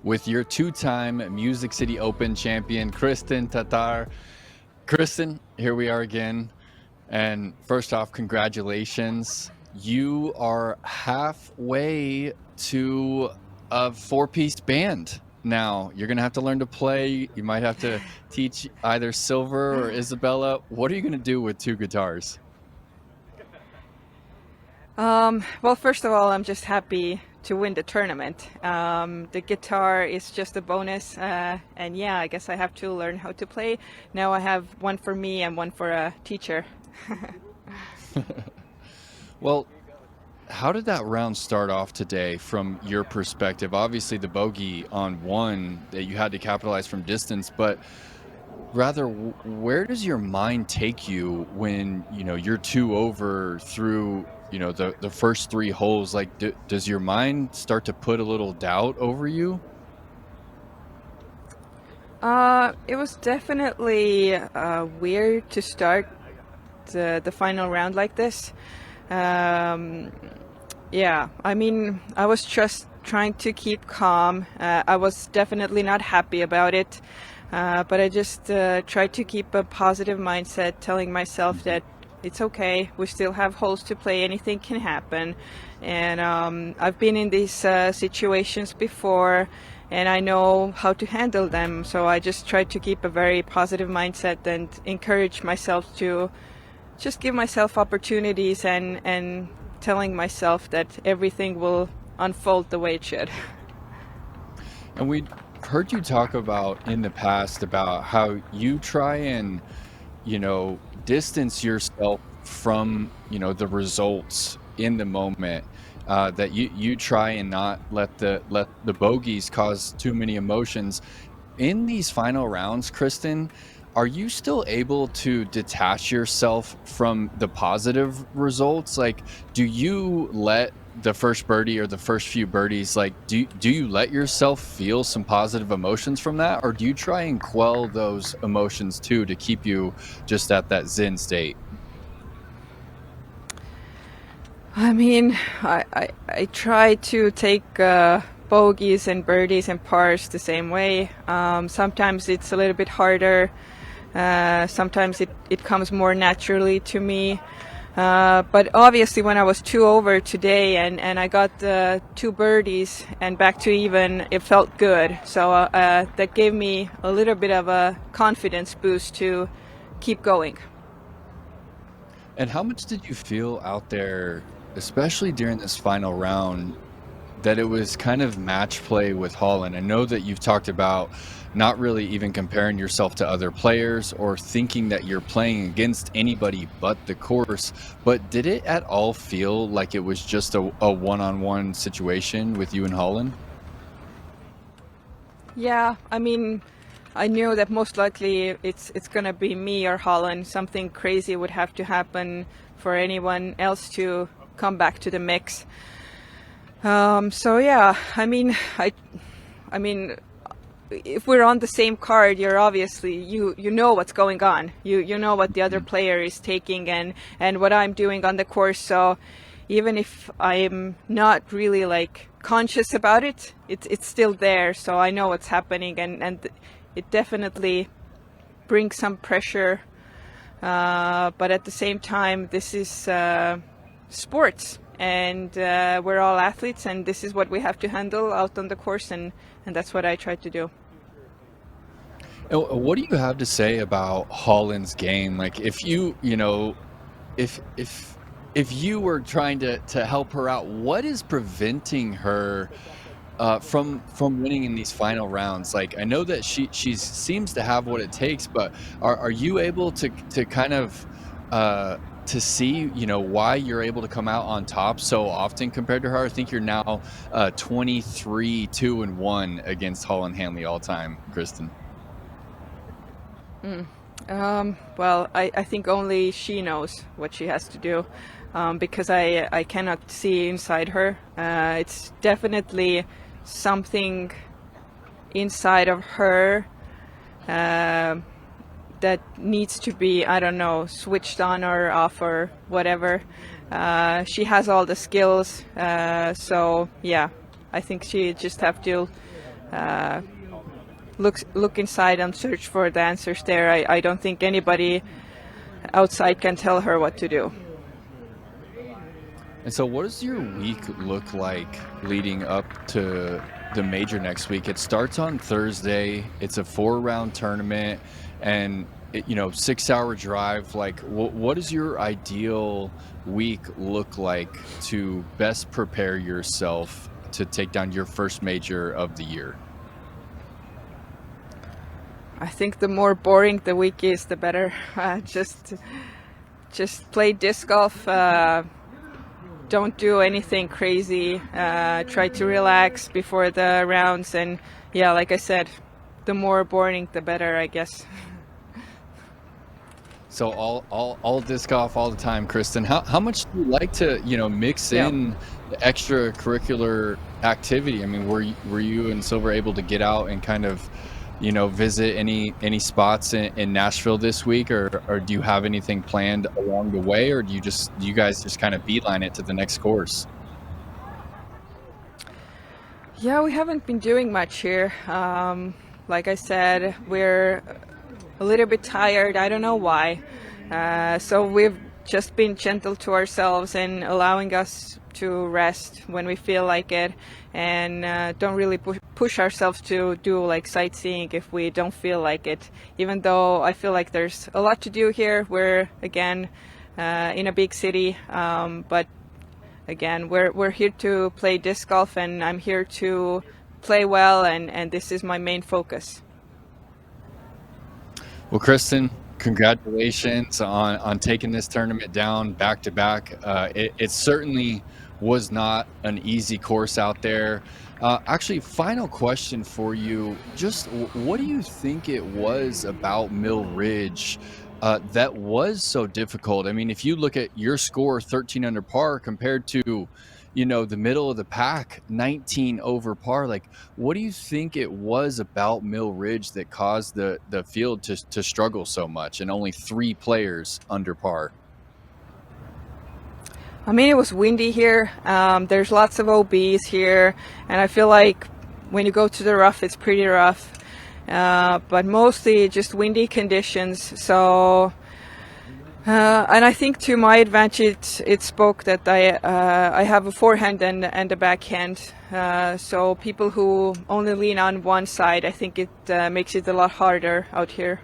with your two-time Music City Open champion, Kristin Tattar. Kristin, here we are again. And first off, congratulations. You are halfway to a four-piece band now. You're going to have to learn to play. You might have to teach either Silver or Isabella. What are you going to do with two guitars? Well, first of all, I'm just happy to win the tournament. The guitar is just a bonus, and yeah, I guess I have to learn how to play. Now I have one for me and one for a teacher. Well, how did that round start off today from your perspective? Obviously, the bogey on one that you had to capitalize from distance, but rather, where does your mind take you when you're two over through the first three holes? Like, does your mind start to put a little doubt over you? It was definitely weird to start the final round like this. Um, yeah, I mean, I was just trying to keep calm. I was definitely not happy about it, but I just tried to keep a positive mindset, telling myself that it's okay. We still have holes to play. Anything can happen, and I've been in these situations before, and I know how to handle them. So I just tried to keep a very positive mindset and encourage myself to just give myself opportunities and telling myself that everything will unfold the way it should. And we heard you talk about in the past about how you try and distance yourself from the results in the moment, that you try and not let the bogeys cause too many emotions in these final rounds. Kristin, are you still able to detach yourself from the positive results? Like, do you let the first birdie or the first few birdies, like, do you let yourself feel some positive emotions from that, or do you try and quell those emotions too to keep you just at that zen state? I mean, I try to take bogeys and birdies and pars the same way. Sometimes it's a little bit harder. Sometimes it comes more naturally to me. But obviously when I was two over today and I got two birdies and back to even, it felt good. So that gave me a little bit of a confidence boost to keep going. And how much did you feel out there, especially during this final round, that it was kind of match play with Holland? I know that you've talked about not really even comparing yourself to other players or thinking that you're playing against anybody but the course, but did it at all feel like it was just a one-on-one situation with you and Holland? Yeah, I mean, I knew that most likely it's gonna be me or Holland. Something crazy would have to happen for anyone else to come back to the mix. So yeah, I mean, if we're on the same card, you're obviously you know what's going on. You know what the other player is taking and what I'm doing on the course. So even if I'm not really like conscious about it, it's still there. So I know what's happening and it definitely brings some pressure. But at the same time, this is sports. And we're all athletes, and this is what we have to handle out on the course, and that's what I try to do. What do you have to say about Holland's game? Like, if if you were trying to help her out, what is preventing her from winning in these final rounds? Like, I know that she seems to have what it takes, but are you able to kind of to see why you're able to come out on top so often compared to her? I think you're now 23-2-1 against Holland Hanley all time, Kristin. Well, I think only she knows what she has to do, because I cannot see inside her. It's definitely something inside of her that needs to be, I don't know, switched on or off or whatever. She has all the skills, so yeah, I think she just have to look inside and search for the answers there. I don't think anybody outside can tell her what to do. And so, what does your week look like leading up to the major next week? It starts on Thursday. It's a 4-round tournament, and 6-hour drive. Like, what does your ideal week look like to best prepare yourself to take down your first major of the year? I think the more boring the week is, the better. Just play disc golf. Don't do anything crazy. Try to relax before the rounds, and yeah, like I said, the more boring, the better, I guess. So all disc golf all the time, Kristin. How much do you like to mix in the extracurricular activity? I mean, were you and Silver able to get out and kind of visit any spots in Nashville this week, or do you have anything planned along the way, or do you guys just kind of beeline it to the next course? Yeah, we haven't been doing much here. Like I said, we're a little bit tired. I don't know why. So we've just been gentle to ourselves and allowing us to rest when we feel like it, and don't really push ourselves to do like sightseeing if we don't feel like it. Even though I feel like there's a lot to do here, we're again in a big city, but again, we're here to play disc golf, and I'm here to play well, and this is my main focus. Well, Kristin, congratulations on taking this tournament down back to back. It certainly was not an easy course out there. Actually, final question for you. Just what do you think it was about Mill Ridge that was so difficult? I mean, if you look at your score, 13 under par, compared to the middle of the pack, 19 over par. Like, what do you think it was about Mill Ridge that caused the field to struggle so much and only 3 players under par? I mean, it was windy here. There's lots of OBs here, and I feel like when you go to the rough, it's pretty rough. But mostly just windy conditions. So, and I think to my advantage, it spoke that I have a forehand and a backhand. So people who only lean on one side, I think it makes it a lot harder out here.